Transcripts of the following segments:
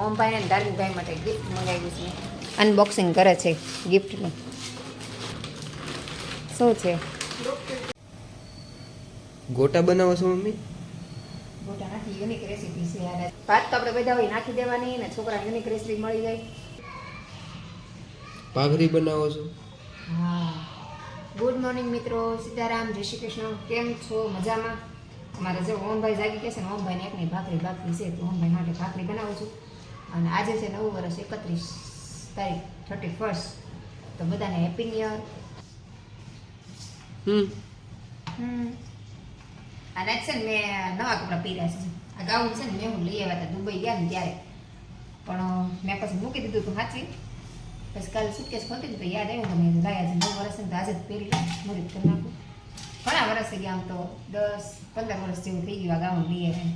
ઓમભાઈ અને ધાર્મિકભાઈ માટે ગિફ્ટ મંગાવ્યું છે. અનબોક્સિંગ કરે છે ગિફ્ટનું. શું છે? ગોટા બનાવો છો મમ્મી? ગોટા નાખી યુનિક રેસીપી છે યાર. ભાત તો આપણે બધા હોય નાખી દેવાની ને છોકરા યુનિક રેસીપી મળી જાય. ભાખરી બનાવો છો? હા. ગુડ મોર્નિંગ મિત્રો, સીતારામ, જય શ્રી કૃષ્ણ. કેમ છો? મજામાં? અમારે જો ઓમભાઈ જાગી ગયા છે ને ઓમભાઈને એકની ભાખરી બાકી છે તો ઓમભાઈ માટે ભાખરી બનાવું છું. અને આજે છે નવું વર્ષ 31 તારીખ 31st. તો બધાને હેપી ન્યુ યર. અને છે ને મેં નવા કપડાં પહેર્યા છે. આ ગાઉન છે ને મેં હું લઈ આવ્યા હતા દુબઈ ગયા ને ત્યારે, પણ મેં પછી મૂકી દીધું હતું સાચવી. પછી કાલે સુટકેસ ખોલતી હતી તો યાદ આવ્યું તો મેં લાયા છે 9 વર્ષ ને તો આજે જ પહેરી લઉં, મદદ કરી નાખું. ઘણા વર્ષ થઈ ગયા, આમ તો 10-15 વર્ષ જેવું થઈ ગયું આ ગાઉન લઈ આવ્યા,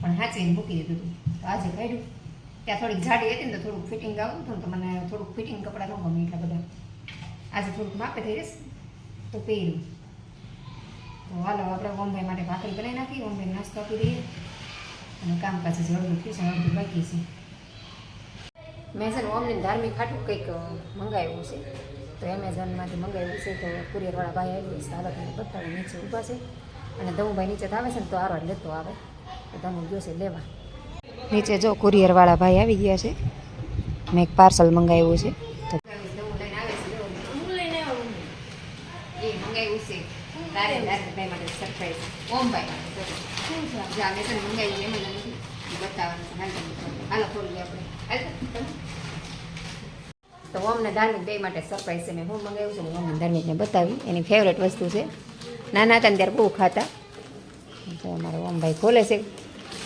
પણ સાચવીને મૂકી દીધું હતું. તો આજે કાઢ્યું. ત્યાં થોડીક જાડી હતી ને તો થોડુંક ફિટિંગ આવતું હતું ને તો મને થોડુંક ફિટિંગ કપડાં ન ગમે એટલા બધા. આજે થોડુંક માપે થઈ રહેશે તો પહેર્યું. તો હાલો આપણે ઓમભાઈ માટે ભાખરી બનાવી નાખી, ઓમભાઈ નાસ્તો આપી દઈએ અને કામકાજ છે અડધું ખીસણ અડધું બાકી છે. મેં છે ને ઓમને ધાર્મિક ખાટું કંઈક મંગાવ્યું છે, તો એમેઝોનમાંથી મંગાવ્યું છે. તો કુરિયરવાળા ભાઈ આવી છે, હાલત મને બતાવી નીચે ઊભા છે. અને ધમુભાઈ નીચે આવે છે ને તો આરો લેતો આવે તો ધમુ ગયો છે લેવા. નીચે જો કુરિયરવાળા ભાઈ આવી ગયા છે. મેં એક પાર્સલ મંગાવ્યું છે. તો એ મંગાવ્યું છે ધાર્મિકભાઈ માટે સરપ્રાઈઝ. ઓમભાઈ માટે જ્યાં મેં છે ને મંગાવ્યું એમ જ નથી બતાવવાનું. હાલો ખોલીએ આપણે. તો ઓમને ધાર્મિક બે માટે સરપ્રાઈઝ છે. મેં હું મંગાવ્યું છે ને ઓમને ધાર્મિકને બતાવી. એની ફેવરેટ વસ્તુ છે. નાના હતા ને ત્યારે બહુ ખાતા. તો અમારો ઓમભાઈ ખોલે છે,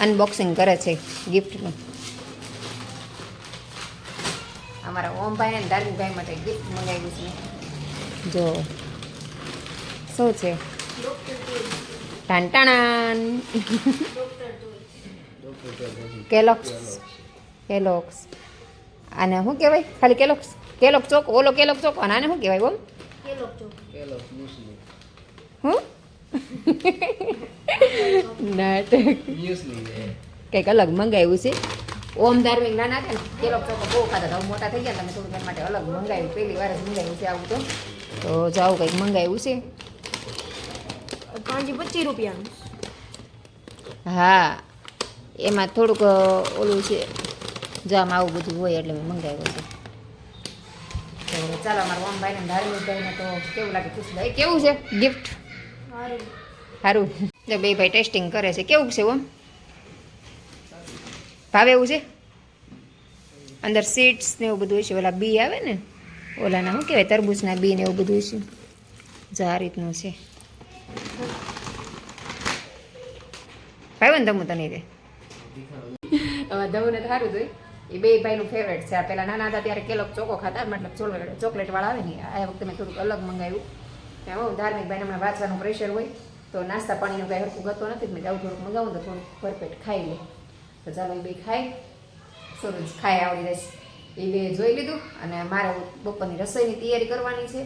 અનબોક્સિંગ કરે છે ગિફ્ટનું. અમારા ઓમભાઈ અને ધાર્મિકભાઈ માટે ગિફ્ટ મંગાવ્યું છે. જો શું છે? ટાંટાણાન કેલોક્સ. આને શું કહેવાય? ખાલી કેલોક ચોક, ઓલો કેલોક ચોક. અને આને શું કહેવાય? બોલ. હું નાટક કંઈક અલગ મંગાવ્યું છે. ઓમ ધાર્મિક નાના હતા ને કેલોક ચોક બહુ ખાતા હતા. મોટા થઈ ગયા તમે થોડુંક એના માટે અલગ મંગાવ્યું. પહેલી વાર જ મંગાવ્યું છે આવું. તો જાવું કંઈક મંગાવ્યું છે. 25 રૂપિયાનું. હા, એમાં થોડુંક ઓલું છે, જામ આવું બધું હોય એટલે મેં મંગાવ્યું છે. તો ચાલો અમારા ઓમભાઈને ધાર્મિકભાઈને તો કેવું લાગે ખુશભાઈ? કેવું છે ગિફ્ટ? સારું. જો બે ભાઈ ટેસ્ટિંગ કરે છે. કેવું છે ઓમ? ભાવે એવું છે? અંદર સીડ્સ ને એવું બધું હોય છે. ઓલા બી આવે ને ઓલાના શું કહેવાય તરબૂચના બી ને એવું બધું છે. જો આ રીતનું છે. ભાઈ ને ધમુ તને દે. હવે ધમુને તો સારું જોઈએ. એ બે ભાઈનું ફેવરેટ છે. આ પહેલાં નાના હતા ત્યારે કેલોક ચોકો ખાતા, મતલબ ચોકલેટવાળા આવે ને. આ વખતે મેં થોડુંક અલગ મંગાવ્યું. હું ધાર્મિક ભાઈને હમણાં વાંચવાનું પ્રેશર હોય તો નાસ્તા પાણીનું કાંઈ હરખું ગતો નથી. મેં જાઉં થોડુંક મંગાવું તો થોડુંક ભરપેટ ખાઈ લે. તો ચાલો એ બે ખાય, સરસ ખાઈ આવડી જશે. એ બે જોઈ લીધું. અને મારે બપોરની રસોઈની તૈયારી કરવાની છે.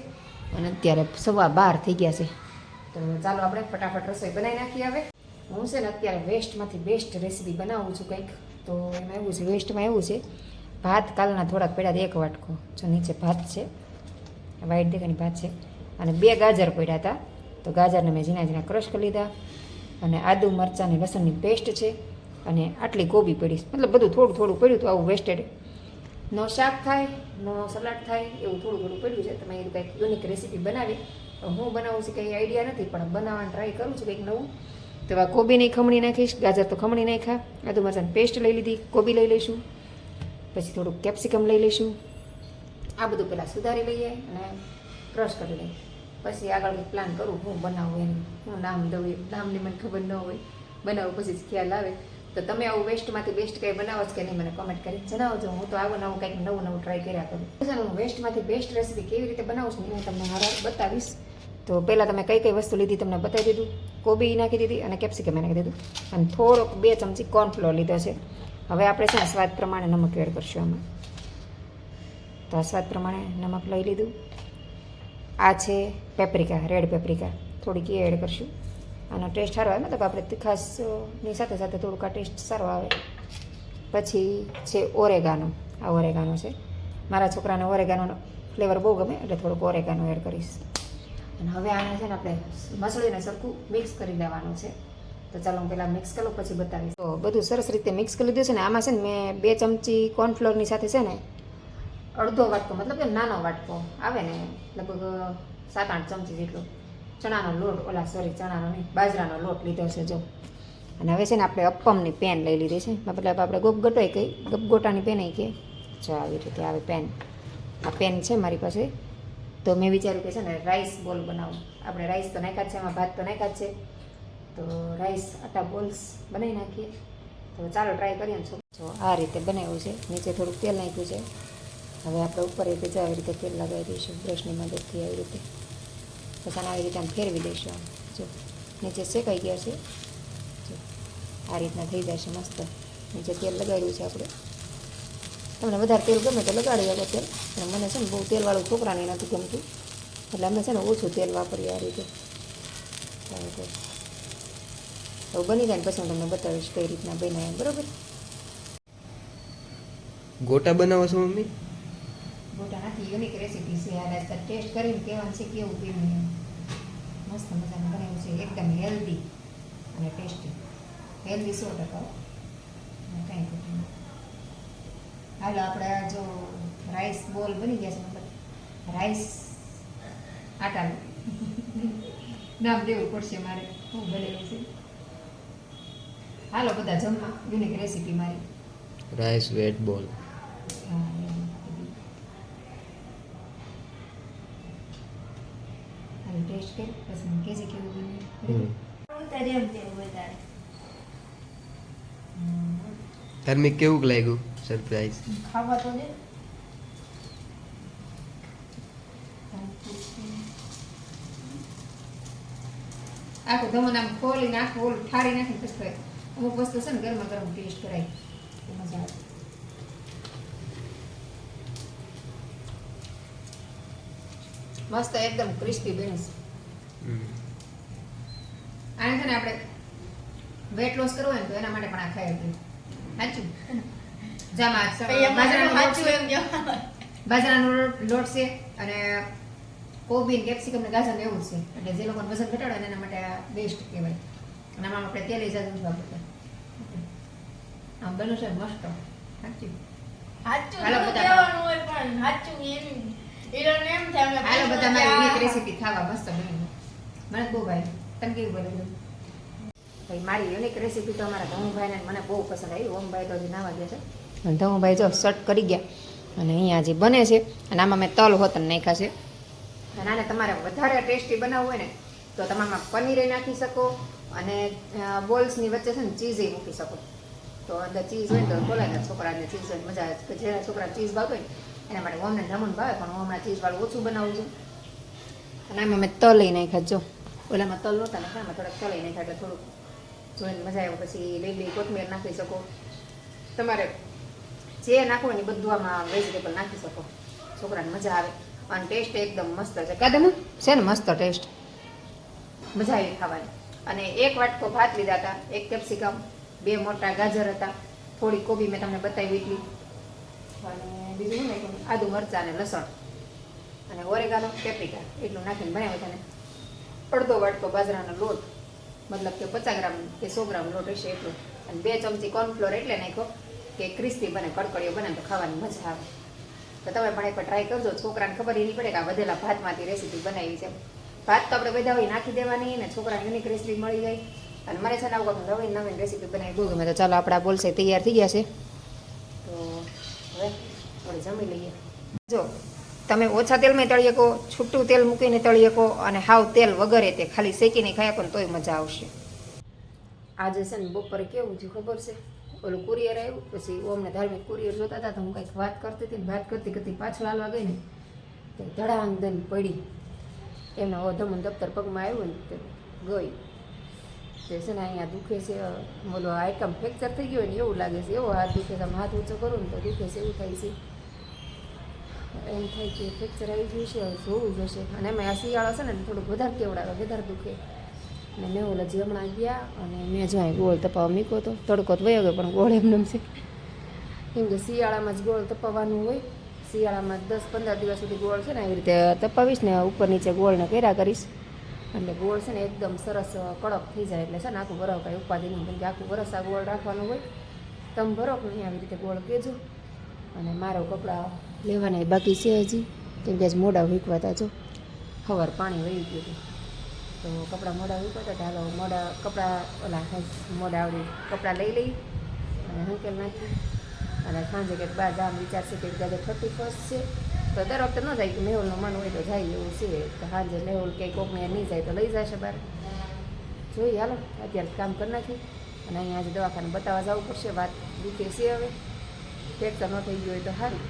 અને અત્યારે 12:15 થઈ ગયા છે. તો ચાલો આપણે ફટાફટ રસોઈ બનાવી નાખીએ. હવે હું છે ને અત્યારે વેસ્ટમાંથી બેસ્ટ રેસીપી બનાવું છું કંઈક. તો એમાં એવું છે, વેસ્ટમાં એવું છે, ભાત કાલના થોડાક પડ્યા 1 વાટકો. જો નીચે ભાત છે, વાઈટ દેખાની ભાત છે. અને 2 ગાજર પડ્યા હતા. તો ગાજરને મેં ઝીણા ઝીણા ક્રશ કરી લીધા. અને આદુ મરચાં અને લસણની પેસ્ટ છે. અને આટલી કોબી પડી, મતલબ બધું થોડું થોડું પડ્યું. તો આવું વેસ્ટેડ નો શાક થાય, નો સલાડ થાય એવું થોડું થોડું પડ્યું છે. તમે એવું કંઈક યુનિક રેસીપી બનાવી. હું બનાવું છું કંઈ આઈડિયા નથી, પણ બનાવવાનું ટ્રાય કરું છું કંઈક નવું. તો આ કોબીની ખમણી નાખીશ. ગાજર તો ખમણી નાખ્યા. આદુ મરચાંની પેસ્ટ લઈ લીધી. કોબી લઈ લઈશું. પછી થોડુંક કેપ્સિકમ લઈ લઈશું. આ બધું પહેલાં સુધારી લઈએ અને ક્રશ કરી લઈએ. પછી આગળ કંઈક પ્લાન કરું હું બનાવું એનું, હું નામ દઉં. એ નામની મને ખબર ન હોય, બનાવું પછી જ ખ્યાલ આવે. તો તમે આવું વેસ્ટમાંથી બેસ્ટ કંઈ બનાવો છો કે નહીં મને કમેન્ટ કરી જણાવજો. હું તો આવું નવું કંઈક નવું ટ્રાય કર્યા કરું. હું વેસ્ટમાંથી બેસ્ટ રેસીપી કેવી રીતે બનાવું છું હું તમને હારા બતાવીશ. તો પહેલાં તમે કઈ કઈ વસ્તુ લીધી તમને બતાવી દીધું. કોબી નાખી દીધી અને કેપ્સિકમ નાખી દીધું. અને થોડોક 2 ચમચી કોર્નફ્લોર લીધો છે. હવે આપણે છે ને સ્વાદ પ્રમાણે નમક એડ કરશું આમાં. તો આ સ્વાદ પ્રમાણે નમક લઈ લીધું. આ છે પેપ્રિકા, રેડ પેપ્રિકા, થોડીક એ એડ કરશું. આનો ટેસ્ટ સારો આવે, મતલબ આપણે તીખાશની સાથે સાથે થોડુંક આ ટેસ્ટ સારો આવે. પછી છે ઓરેગાનો. આ ઓરેગાનો છે. મારા છોકરાને ઓરેગાનો ફ્લેવર બહુ ગમે એટલે થોડુંક ઓરેગાનો એડ કરીશ. અને હવે આને છે ને આપણે મસળીને સરખું મિક્સ કરી લેવાનું છે. તો ચાલો હું પહેલાં મિક્સ કરું પછી બતાવીશ. તો બધું સરસ રીતે મિક્સ કરી લીધું છે ને. આમાં છે ને મેં 2 ચમચી કોર્નફ્લોરની સાથે છે ને અડધો વાટકો, મતલબ કે નાનો વાટકો આવે ને લગભગ 7-8 ચમચી જેટલો ચણાનો લોટ, ચણાનો નહીં, બાજરાનો લોટ લીધો છે જો. અને હવે છે ને આપણે અપ્પમની પેન લઈ લીધી છે, મતલબ આપણે ગોપગોટોય કહી, ગપગોટાની પેન કે જો આવી રીતે આવે પેન. આ પેન છે મારી પાસે. તો મેં વિચાર્યું કે છે ને રાઈસ બોલ બનાવું. આપણે રાઈસ તો નાખ્યા જ છે, એમાં ભાત તો નાખ્યા જ છે, તો રાઈસ આટા બોલ્સ બનાવી નાખીએ. તો ચાલો ટ્રાય કરીએ ને. જો આ રીતે બનાવ્યું છે, નીચે થોડુંક તેલ નાખ્યું છે. હવે આપણે ઉપર રીતે જો આવી રીતે તેલ લગાવી દઈશું બ્રશની મદદથી આવી રીતે. પછી આવી રીતે આમ ફેરવી દઈશું. આમ જો નીચે શેકાઈ ગયા છે. જો આ રીતના થઈ જશે મસ્ત. નીચે તેલ લગાડ્યું છે આપણે. તમને વધારે તેલ ગમે તો લગાડી શકો તેલ, અને મને છે ને બહુ તેલવાળું છોકરાને નથી ગમતું, એટલે અમે છે ને ઓછું તેલ વાપરીએ આ રીતે. તો બની જાય ને પછી હું તમને બતાવીશ કઈ રીતના બનાવ્યા, બરાબર. ગોટા બનાવો છો મમ્મી? ગોટા નથી, યુનિક રેસીપી છે. આ ટેસ્ટ કરીને કહેવાનું છે કેવું પીવું એમ. મસ્ત મજાનું બનાવ્યું છે, એકદમ હેલ્ધી અને ટેસ્ટી. હેલ્ધી 100%. કાંઈ ખોટું નહીં. હાલો આપણે જો રાઈસ બોલ બની ગયા છે, મતલબ રાઈસ આટાનું નામ દેવું પડશે મારે, હું બનેલું છે. હાલો બધા જમવા. યુનિક રેસીપી મારી રાઈસ વેટ બોલ. ટેસ્ટ કરી પછી મને કહેજે કેવું બન્યું. ધાર્મિક કેવું લાગ્યું સરપ્રાઈઝ? ખાવા તો દે. આખું ધમણ આમ ખોલીને આખું ઓલું ઠારી નાખીને પછી ખાય. અમુક વસ્તુ છે ને ગરમા ગરમ ટેસ્ટ કરાય તો મજા આવે. મસ્ત એકદમ ક્રિસ્પી બન્યું છે. આને છે ને આપણે વેટ લોસ કરવો હોય ને તો એના માટે પણ આ ખાઈ શકીએ. સાચું જામાં બાજરાનો લોટ છે અને કોબી, કેપ્સિકમ ને ગાજર એવું છે, એટલે જે લોકોને વજન ઘટાડો હોય એના માટે આ બેસ્ટ કહેવાય. અને આમાં આપણે તેલ જાજુ નથી વાપરતા. આમ બન્યું છે મસ્ત. સાચું હાલો બધા મારી યુનિક રેસીપી ખાવા મસ્ત બની. મને બહુ ભાઈ. તમે કેવું બન્યું? ભાઈ મારી યુનિક રેસીપી તો અમારા ધમુભાઈને મને બહુ પસંદ આવી. ઓમભાઈ તો હજી નાવા ગયા છે અને ધમુભાઈ જો શર્ટ કરી ગયા. અને અહીંયા જે બને છે અને આમાં મેં તલ હોતન નાખ્યા છે. અને આને તમારે વધારે ટેસ્ટી બનાવવું હોય ને તો તમે આમાં પનીર નાખી શકો અને બોલ્સની વચ્ચે છે ને ચીઝ મૂકી શકો. તો અંદર ચીઝ હોય ને તો બોલાય છોકરાને ચીઝ હોય મજા આવે. જે છોકરા ચીઝ ભાવતો હોય એના માટે ઓમને ધમણ ભાવે, પણ હું હમણાં ચીઝવાળું ઓછું બનાવું છું. અને આમાં મેં તલ નાખ્યા. જો ઓલામાં તલ નહોતા નાખ્યા, આમાં થોડાક તલ નાખ્યા એટલે થોડુંક જોઈને મજા આવે. પછી લીલી કોથમીર નાખી શકો. તમારે જે નાખવું હોય ને બધું આમાં વેજીટેબલ નાખી શકો. છોકરાને મજા આવે અને ટેસ્ટ એકદમ મસ્ત છે. કાદમ છે ને મસ્ત ટેસ્ટ, મજા આવી ખાવાની. અને 1 વાટકો ભાત લીધા હતા, 1 કેપ્સિકમ, 2 મોટા ગાજર હતા, થોડી કોબી મેં તમને બતાવી એટલી, અને બીજું શું નાખ્યું? આદુ, મરચાં અને લસણ અને ઓરેગાનો, પેપ્રિકા એટલું નાખીને બનાવ્યું છે. ને અડધો વાટકો બાજરાનો લોટ, મતલબ કે 50 ગ્રામ કે 100 ગ્રામ લોટ હશે એટલું, અને 2 ચમચી કોર્નફ્લોર એટલે નાખ્યો કે ક્રિસ્પી બને, કડકડીઓ બને તો ખાવાની મજા આવે. તો તમે પણ એકવાર ટ્રાય કરજો. છોકરાને ખબર નહીં પડે કે આ વધેલા ભાતમાંથી રેસીપી બનાવી છે. ભાત તો આપણે બધા હોય નાખી દેવાની ને છોકરાને યુનિક રેસીપી મળી જાય. અને મને છે ને આવું નવીન નવીન રેસીપી બનાવી બહુ ગમે. તો ચાલો આપણા બોલસે તૈયાર થઈ ગયા છે. તો હવે આપણે જમી લઈએ. જો તમે ઓછા તેલમાં તળી શકો, છૂટું તેલ મૂકીને તળી શકો, અને હાવ તેલ વગરે તે ખાલી શેકીને ખાઈ શકો ને તોય મજા આવશે. આજે છે ને બપોરે કેવું છે ખબર છે? ઓલું કુરિયર આવ્યું, પછી ઓમને ધાર્મિક કુરિયર જોતા હતા તો હું કંઈક વાત કરતી હતી ને વાત કરતી કરતી પાછળ હાલવા ગઈ ને તો ધડાંગ દઈને પડી. એમના ઓધમનું દફતર પગમાં આવ્યું ને તો ગઈ. તે છે ને અહીંયા દુખે છે, બોલો આઈટમ ફ્રેક્ચર થઈ ગયો ને એવું લાગે છે. એવો હાથ દુખે છે, આમ હાથ ઊંચો કરું ને તો દુખે છે, એવું થાય છે. એમ થાય કે ફ્રેક્ચર આવી ગયું છે, હવે જોવું જશે. અને એમાં આ શિયાળો છે ને થોડુંક વધારે કેવડાવે, વધારે દુખે. અને મેં ઓલા હમણાં ગયા અને મેં જો ગોળ તપાવવા મૂક્યો હતો. તડકો તો વયો ગયો પણ ગોળ એમને છે. કેમ કે શિયાળામાં જ ગોળ તપાવવાનું હોય. શિયાળામાં 10-15 દિવસ સુધી ગોળ છે ને એવી રીતે તપાવીશ ને ઉપર નીચે ગોળને કર્યા કરીશ એટલે ગોળ છે ને એકદમ સરસ કડક થઈ જાય એટલે છે ને આખું વરસ કાંઈ ઉપાધિ નહીં કેમ કે આખું વરસ આ ગોળ રાખવાનું હોય. તમે ભરો કે નહીં આવી રીતે ગોળ કહેજો. અને મારો કપડાં લેવાના બાકી છે હજી કેમ કે આજ મોડા વીકવાતા જો સવાર પાણી વહી ગયું હતું તો કપડાં મોડા વીકવાતા હતા. હાલો મોડા કપડાં મોડા આવડી કપડાં લઈ લઈ અને હંકેલ નાખી અને સાંજે કંઈક બહાર જવાનું વિચારશે કે આજે 31st છે તો દર વખતે ન જાય કે મેહુલનો મન હોય તો જાય એવું છે તો સાંજે મેહુલ કંઈ કોકને નહીં જાય તો લઈ જશે બહાર જોઈએ. હાલો અત્યારે કામ કરી નાખી અને અહીંયા આજે દવાખાને બતાવવા જવું પડશે. વાત દુખે છે હવે ફ્રેક્ચર ન થઈ ગયું હોય તો સારું.